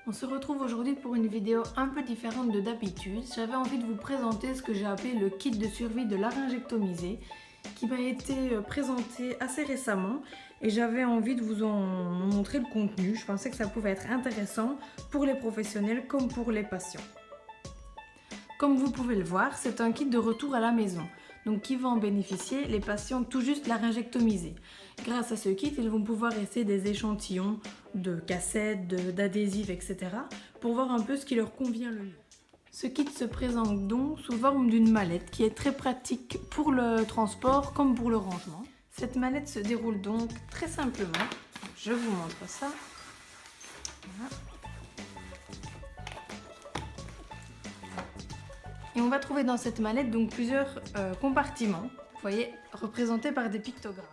On se retrouve aujourd'hui pour une vidéo un peu différente de d'habitude. J'avais envie de vous présenter ce que j'ai appelé le kit de survie de laryngectomisé qui m'a été présenté assez récemment et j'avais envie de vous en montrer le contenu. Je pensais que ça pouvait être intéressant pour les professionnels comme pour les patients. Comme vous pouvez le voir, c'est un kit de retour à la maison, donc qui va en bénéficier les patients tout juste laryngectomisés. Grâce à ce kit, ils vont pouvoir essayer des échantillons de cassettes, d'adhésifs, etc. pour voir un peu ce qui leur convient le mieux. Ce kit se présente donc sous forme d'une mallette qui est très pratique pour le transport comme pour le rangement. Cette mallette se déroule donc très simplement. Je vous montre ça. Voilà. Et on va trouver dans cette mallette donc plusieurs compartiments, vous voyez, représentés par des pictogrammes.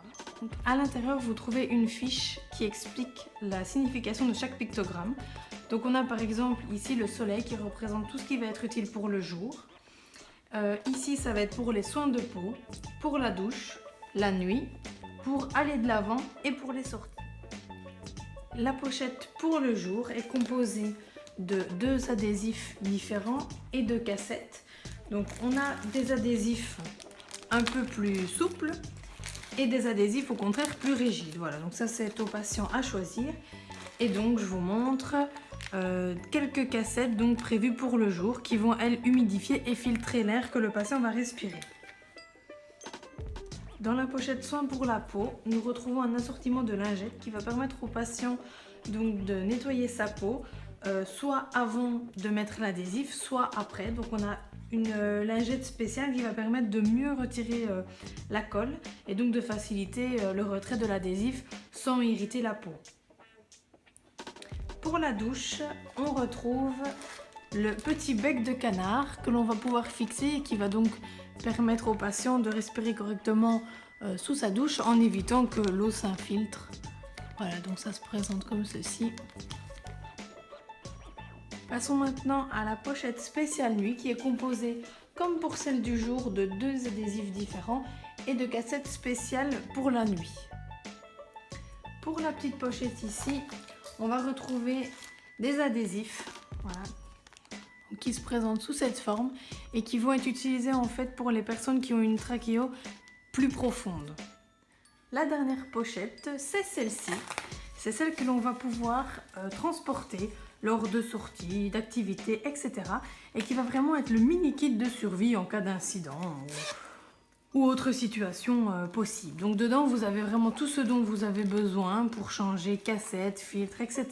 Donc, à l'intérieur, vous trouvez une fiche qui explique la signification de chaque pictogramme. Donc on a par exemple ici le soleil qui représente tout ce qui va être utile pour le jour. Ici, ça va être pour les soins de peau, pour la douche, la nuit, pour aller de l'avant et pour les sorties. La pochette pour le jour est composée de 2 adhésifs différents et 2 cassettes. Donc on a des adhésifs un peu plus souples et des adhésifs au contraire plus rigides. Voilà, donc ça c'est au patient à choisir. Et donc je vous montre quelques cassettes donc prévues pour le jour qui vont elles humidifier et filtrer l'air que le patient va respirer. Dans la pochette soins pour la peau, nous retrouvons un assortiment de lingettes qui va permettre au patient donc de nettoyer sa peau, soit avant de mettre l'adhésif, soit après. Donc on a une lingette spéciale qui va permettre de mieux retirer la colle et donc de faciliter le retrait de l'adhésif sans irriter la peau. Pour la douche, on retrouve le petit bec de canard que l'on va pouvoir fixer et qui va donc permettre au patient de respirer correctement sous sa douche en évitant que l'eau s'infiltre. Voilà, donc ça se présente comme ceci. Passons maintenant à la pochette spéciale nuit qui est composée, comme pour celle du jour, de 2 adhésifs différents et de cassettes spéciales pour la nuit. Pour la petite pochette ici, on va retrouver des adhésifs, voilà, qui se présentent sous cette forme et qui vont être utilisés en fait pour les personnes qui ont une trachéo plus profonde. La dernière pochette, c'est celle-ci. C'est celle que l'on va pouvoir transporter lors de sorties, d'activités, etc. Et qui va vraiment être le mini kit de survie en cas d'incident ou autre situation possible. Donc dedans, vous avez vraiment tout ce dont vous avez besoin pour changer cassettes, filtres, etc.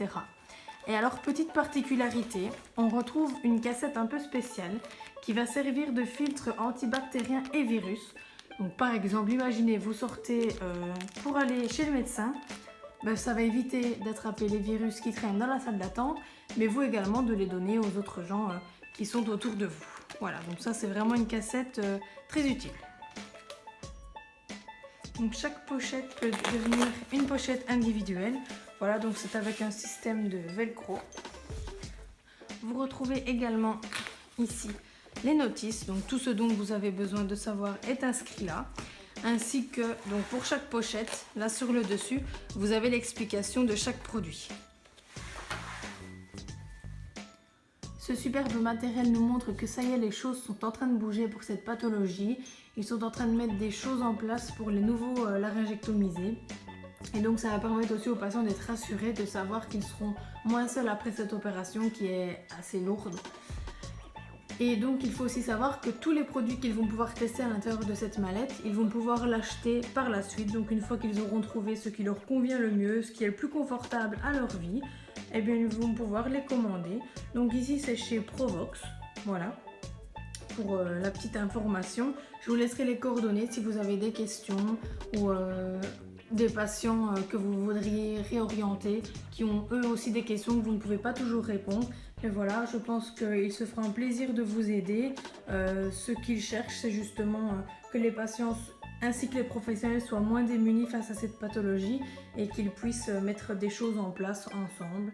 Et alors, petite particularité, on retrouve une cassette un peu spéciale qui va servir de filtre antibactérien et virus. Donc par exemple, imaginez, vous sortez pour aller chez le médecin, ça va éviter d'attraper les virus qui traînent dans la salle d'attente, mais vous également de les donner aux autres gens qui sont autour de vous. Voilà, donc ça c'est vraiment une cassette très utile. Donc chaque pochette peut devenir une pochette individuelle. Voilà, donc c'est avec un système de velcro. Vous retrouvez également ici les notices, donc tout ce dont vous avez besoin de savoir est inscrit là. Ainsi que donc pour chaque pochette, là sur le dessus, vous avez l'explication de chaque produit. Ce superbe matériel nous montre que ça y est, les choses sont en train de bouger pour cette pathologie. Ils sont en train de mettre des choses en place pour les nouveaux laryngectomisés. Et donc ça va permettre aussi aux patients d'être rassurés, de savoir qu'ils seront moins seuls après cette opération qui est assez lourde. Et donc il faut aussi savoir que tous les produits qu'ils vont pouvoir tester à l'intérieur de cette mallette, ils vont pouvoir l'acheter par la suite. Donc une fois qu'ils auront trouvé ce qui leur convient le mieux, ce qui est le plus confortable à leur vie, eh bien ils vont pouvoir les commander. Donc ici c'est chez Provox, voilà, pour la petite information. Je vous laisserai les coordonnées si vous avez des questions ou des patients que vous voudriez réorienter, qui ont eux aussi des questions que vous ne pouvez pas toujours répondre. Et voilà, je pense qu'il se fera un plaisir de vous aider. Ce qu'ils cherchent, c'est justement que les patients ainsi que les professionnels soient moins démunis face à cette pathologie et qu'ils puissent mettre des choses en place ensemble.